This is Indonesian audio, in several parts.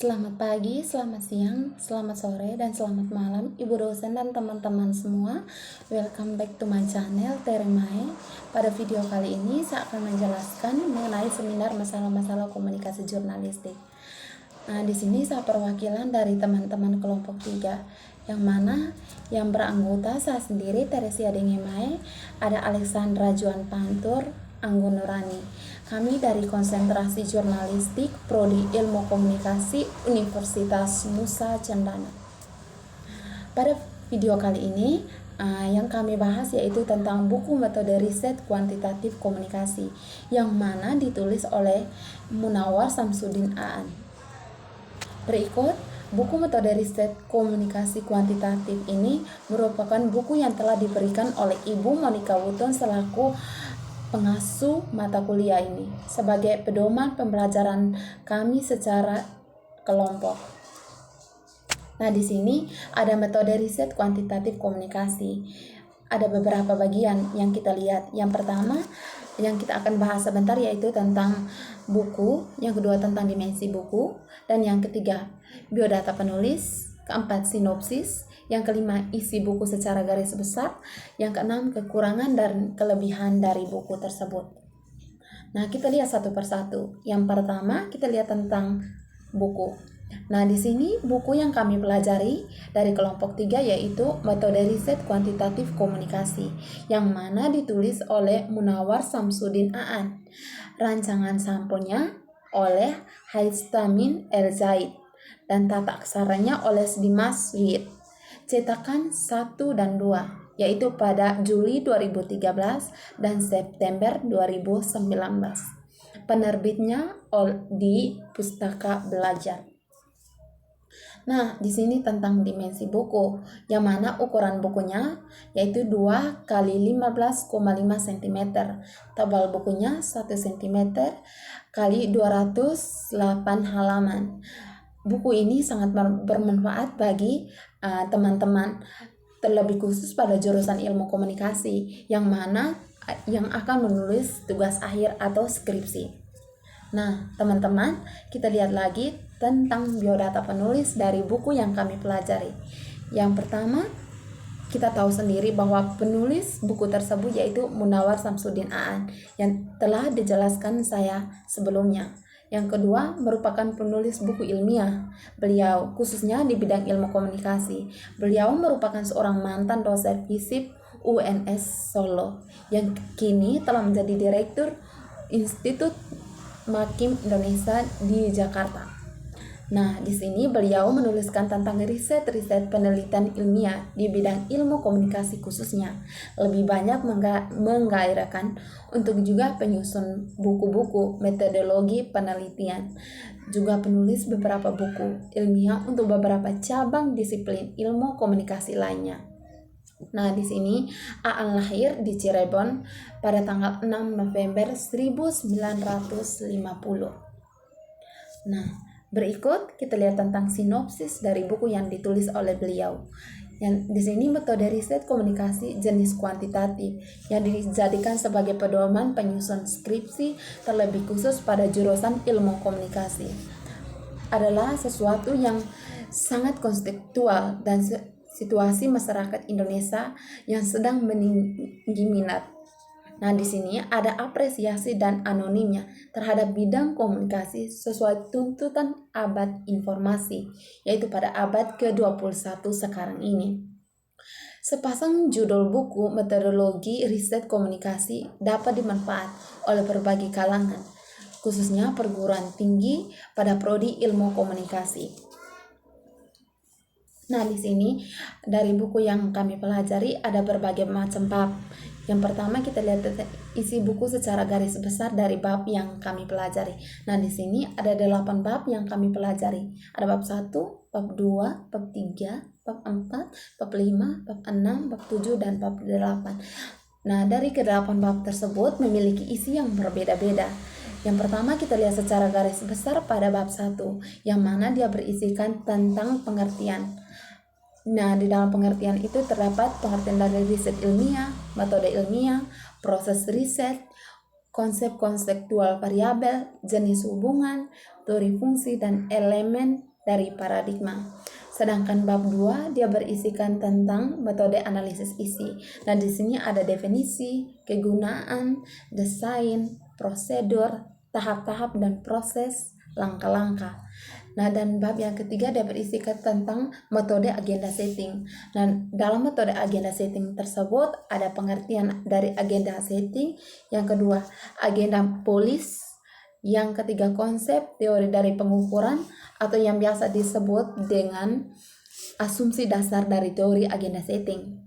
Selamat pagi, selamat siang, selamat sore, dan selamat malam Ibu dosen dan teman-teman semua. Welcome back to my channel Teremae. Pada video kali ini saya akan menjelaskan mengenai seminar masalah-masalah komunikasi jurnalistik. Nah, di sini saya perwakilan dari teman-teman kelompok 3, yang mana yang beranggota saya sendiri Teresia Dengemae, ada Alexandra Juan Pantur, Anggun Nurani. Kami dari konsentrasi jurnalistik Prodi Ilmu Komunikasi Universitas Nusa Cendana. Pada video kali ini yang kami bahas yaitu tentang buku metode riset kuantitatif komunikasi yang mana ditulis oleh Munawar Samsudin Aan. Berikut buku metode riset komunikasi kuantitatif ini merupakan buku yang telah diberikan oleh Ibu Monica Wotton selaku pengasuh mata kuliah ini sebagai pedoman pembelajaran kami secara kelompok. Nah, di sini ada metode riset kuantitatif komunikasi. Ada beberapa bagian yang kita lihat. Yang pertama yang kita akan bahas sebentar yaitu tentang buku, yang kedua tentang dimensi buku, dan yang ketiga biodata penulis, keempat sinopsis, yang kelima isi buku secara garis besar, yang keenam kekurangan dan kelebihan dari buku tersebut. Nah, kita lihat satu persatu. Yang pertama kita lihat tentang buku. Nah, di sini buku yang kami pelajari dari kelompok 3 yaitu metode riset kuantitatif komunikasi yang mana ditulis oleh Munawar Samsudin Aan. Rancangan sampulnya oleh Haistamin El Zaid dan tata aksaranya oleh Dimas Wid. Cetakan 1 dan 2 yaitu pada Juli 2013 dan September 2019. Penerbitnya di Pustaka Belajar. Nah, di sini tentang dimensi buku, yang mana ukuran bukunya yaitu 2 kali 15,5 cm. Tebal bukunya 1 cm kali 208 halaman. Buku ini sangat bermanfaat bagi teman-teman, terlebih khusus pada jurusan ilmu komunikasi, yang mana yang akan menulis tugas akhir atau skripsi. Nah, teman-teman, kita lihat lagi tentang biodata penulis dari buku yang kami pelajari. Yang pertama, kita tahu sendiri bahwa penulis buku tersebut yaitu Munawar Samsudin Aan yang telah dijelaskan saya sebelumnya. Yang kedua, merupakan penulis buku ilmiah. Beliau khususnya di bidang ilmu komunikasi. Beliau merupakan seorang mantan dosen FISIP UNS Solo yang kini telah menjadi direktur Institut Makim Indonesia di Jakarta. Nah, di sini beliau menuliskan tentang riset-riset penelitian ilmiah di bidang ilmu komunikasi khususnya. Lebih banyak menggairahkan untuk juga penyusun buku-buku metodologi penelitian. Juga penulis beberapa buku ilmiah untuk beberapa cabang disiplin ilmu komunikasi lainnya. Nah, di sini Aan lahir di Cirebon pada tanggal 6 November 1950. Nah, berikut kita lihat tentang sinopsis dari buku yang ditulis oleh beliau. Yang di sini metode riset komunikasi jenis kuantitatif yang dijadikan sebagai pedoman penyusun skripsi terlebih khusus pada jurusan ilmu komunikasi. Adalah sesuatu yang sangat konseptual dan situasi masyarakat Indonesia yang sedang meninggi minat. Nah, di sini ada apresiasi dan anonimnya terhadap bidang komunikasi sesuai tuntutan abad informasi, yaitu pada abad ke-21 sekarang ini. Sepasang judul buku metodologi riset komunikasi dapat dimanfaat oleh berbagai kalangan, khususnya perguruan tinggi pada prodi ilmu komunikasi. Nah, di sini dari buku yang kami pelajari ada berbagai macam bab. Yang pertama kita lihat isi buku secara garis besar dari bab yang kami pelajari. Nah, di sini ada 8 bab yang kami pelajari. Ada bab 1, bab 2, bab 3, bab 4, bab 5, bab 6, bab 7, dan bab 8. Nah, dari ke-8 bab tersebut memiliki isi yang berbeda-beda. Yang pertama kita lihat secara garis besar pada bab 1, yang mana dia berisikan tentang pengertian. Nah, di dalam pengertian itu terdapat pengertian dari riset ilmiah, metode ilmiah, proses riset, konsep konseptual variabel, jenis hubungan, teori fungsi, dan elemen dari paradigma. Sedangkan bab 2 dia berisikan tentang metode analisis isi. Nah, di sini ada definisi, kegunaan, desain, prosedur, tahap-tahap dan proses, langkah-langkah. Nah, dan bab yang ketiga dia berisikan tentang metode agenda setting. Dan dalam metode agenda setting tersebut ada pengertian dari agenda setting, yang kedua agenda polis, yang ketiga konsep teori dari pengukuran atau yang biasa disebut dengan asumsi dasar dari teori agenda setting.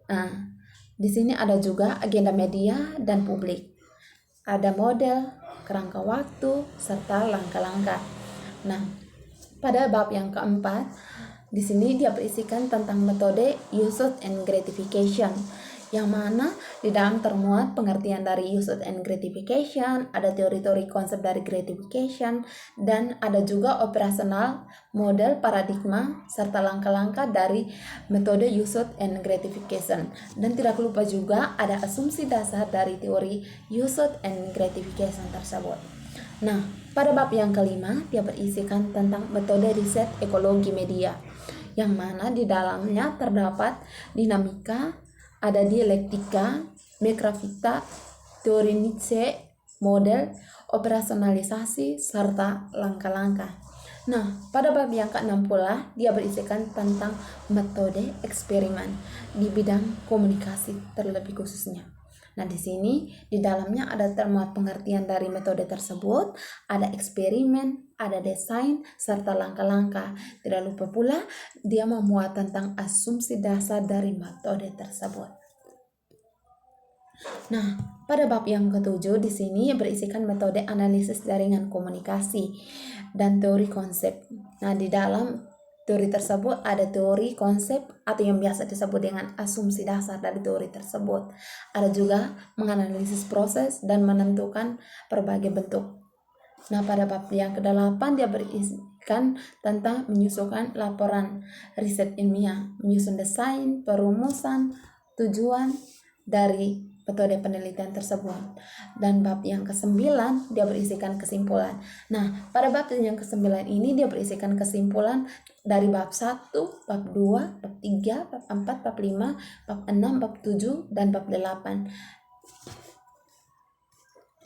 Nah, di sini ada juga agenda media dan publik. Ada model, kerangka waktu, serta langkah-langkah. Nah, pada bab yang keempat, di sini dia berisikan tentang metode usage and gratification, yang mana di dalam termuat pengertian dari usage and gratification, ada teori-teori konsep dari gratification, dan ada juga operasional, model, paradigma, serta langkah-langkah dari metode usage and gratification. Dan tidak lupa juga ada asumsi dasar dari teori usage and gratification tersebut. Nah, pada bab yang kelima, dia berisikan tentang metode riset ekologi media, yang mana di dalamnya terdapat dinamika, ada dialektika, mekrafita, teori Nietzsche, model, operasionalisasi, serta langkah-langkah. Nah, pada bab yang ke-6 pula, dia berisikan tentang metode eksperimen di bidang komunikasi terlebih khususnya. Nah, di sini di dalamnya ada termuat pengertian dari metode tersebut, ada eksperimen, ada desain, serta langkah-langkah. Tidak lupa pula dia memuat tentang asumsi dasar dari metode tersebut. Nah, pada bab yang ke-7 di sini berisikan metode analisis jaringan komunikasi dan teori konsep. Nah, di dalam teori tersebut ada teori konsep atau yang biasa disebut dengan asumsi dasar dari teori tersebut. Ada juga menganalisis proses dan menentukan berbagai bentuk. Nah, pada bab yang ke-8 dia berisikan tentang menyusun laporan riset ilmiah, menyusun desain, perumusan, tujuan dari metode penelitian tersebut. Dan bab yang ke-9 dia berisikan kesimpulan. Nah, pada bab yang ke-9 ini dia berisikan kesimpulan dari bab 1, bab 2, bab 3, bab 4, bab 5, bab 6, bab 7, dan bab 8.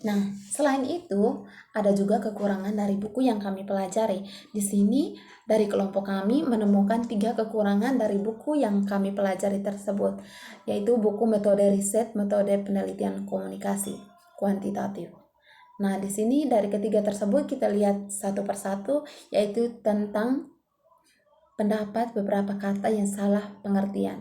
Nah, selain itu, ada juga kekurangan dari buku yang kami pelajari. Di sini, dari kelompok kami menemukan 3 kekurangan dari buku yang kami pelajari tersebut, yaitu buku metode riset, metode penelitian komunikasi kuantitatif. Nah, di sini dari ketiga tersebut kita lihat satu persatu, yaitu tentang pendapat beberapa kata yang salah pengetikan,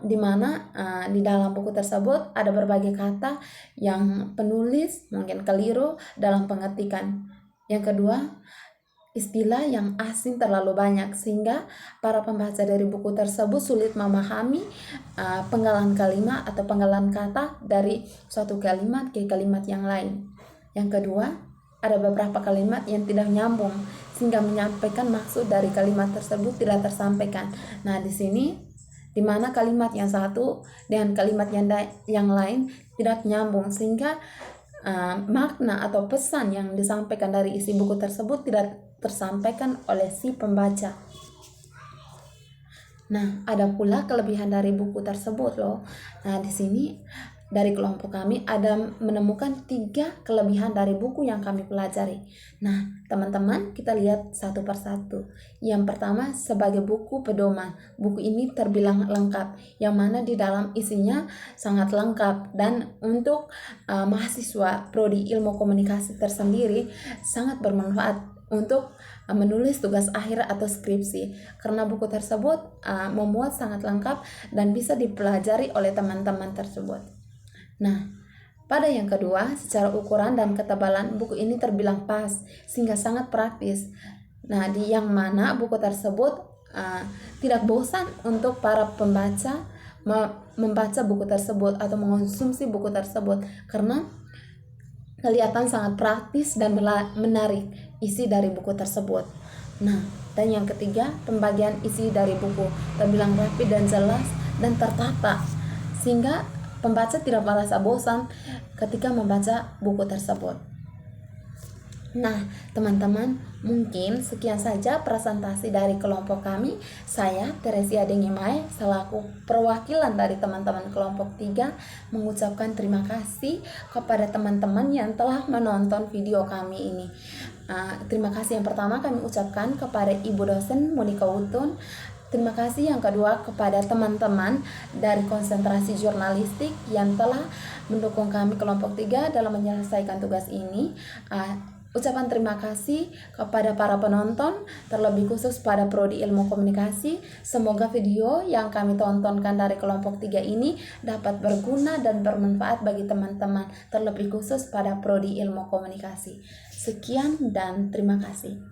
di mana di dalam buku tersebut ada berbagai kata yang penulis mungkin keliru dalam pengetikan. Yang kedua, istilah yang asing terlalu banyak sehingga para pembaca dari buku tersebut sulit memahami penggalan kalimat atau penggalan kata dari suatu kalimat ke kalimat yang lain. Yang kedua, ada beberapa kalimat yang tidak nyambung sehingga menyampaikan maksud dari kalimat tersebut tidak tersampaikan. Nah, di sini di mana kalimat yang satu dengan kalimat yang lain tidak nyambung sehingga makna atau pesan yang disampaikan dari isi buku tersebut tidak tersampaikan oleh si pembaca. Nah, ada pula kelebihan dari buku tersebut loh. Nah, di sini dari kelompok kami ada menemukan 3 kelebihan dari buku yang kami pelajari. Nah, teman-teman, kita lihat satu persatu. Yang pertama, sebagai buku pedoman. Buku ini terbilang lengkap, yang mana di dalam isinya sangat lengkap. Dan untuk mahasiswa prodi ilmu komunikasi tersendiri sangat bermanfaat untuk menulis tugas akhir atau skripsi, karena buku tersebut memuat sangat lengkap dan bisa dipelajari oleh teman-teman tersebut. Nah, pada yang kedua, secara ukuran dan ketebalan buku ini terbilang pas sehingga sangat praktis. Nah, di yang mana buku tersebut tidak bosan untuk para pembaca membaca buku tersebut atau mengonsumsi buku tersebut, karena kelihatan sangat praktis dan menarik isi dari buku tersebut. Nah, dan yang ketiga, pembagian isi dari buku terbilang rapi dan jelas dan tertata sehingga pembaca tidak merasa bosan ketika membaca buku tersebut. Nah, teman-teman, mungkin sekian saja presentasi dari kelompok kami. Saya, Teresia Dengemae, selaku perwakilan dari teman-teman kelompok 3, mengucapkan terima kasih kepada teman-teman yang telah menonton video kami ini. Terima kasih yang pertama kami ucapkan kepada Ibu dosen Monika Utun. Terima kasih yang kedua kepada teman-teman dari konsentrasi jurnalistik yang telah mendukung kami kelompok 3 dalam menyelesaikan tugas ini. Ucapan terima kasih kepada para penonton, terlebih khusus pada Prodi Ilmu Komunikasi. Semoga video yang kami tontonkan dari kelompok 3 ini dapat berguna dan bermanfaat bagi teman-teman, terlebih khusus pada Prodi Ilmu Komunikasi. Sekian dan terima kasih.